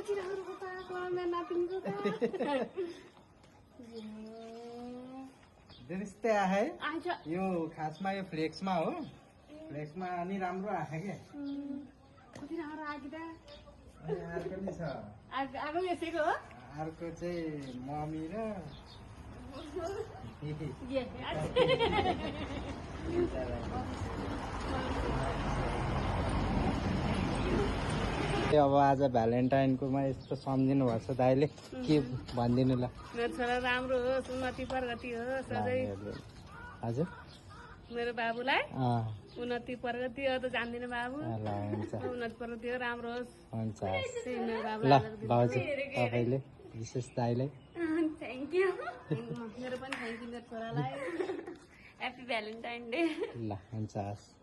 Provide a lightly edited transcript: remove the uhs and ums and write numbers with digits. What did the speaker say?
कति राम्रो बताएको मेरो नातिनीको त त्यस्तै आए आइज यो खासमा यो फ्लेक्समा हो फ्लेक्समा अनि राम्रो आए के कति राम्रो आयो त अनि अर्को नि छ आगो यसैको हो अर्को चाहिँ मम्मी र अब आज भ्यालेन्टाइनकोमा यस्तो सम्झिनु भएको छ दाइले के भनिदिनु ल मेरो छोरा राम्रो होस् उन्नति प्रगति होस् सधैँ हजुर मेरो बाबुलाई अँ उन्नति प्रगति हो त जान्दिनँ बाबु ल हुन्छ उन्नति प्रगति हो राम्रो होस् हुन्छ त्यही मेरो ल बाबुलाई भाउजू तपाईँले विशेष दाइलाई थ्याङ्क यू मेरो पनि थ्याङ्क यू मेरो छोरालाई ह्याप्पी भ्यालेन्टाइन डे ल हुन्छ हस्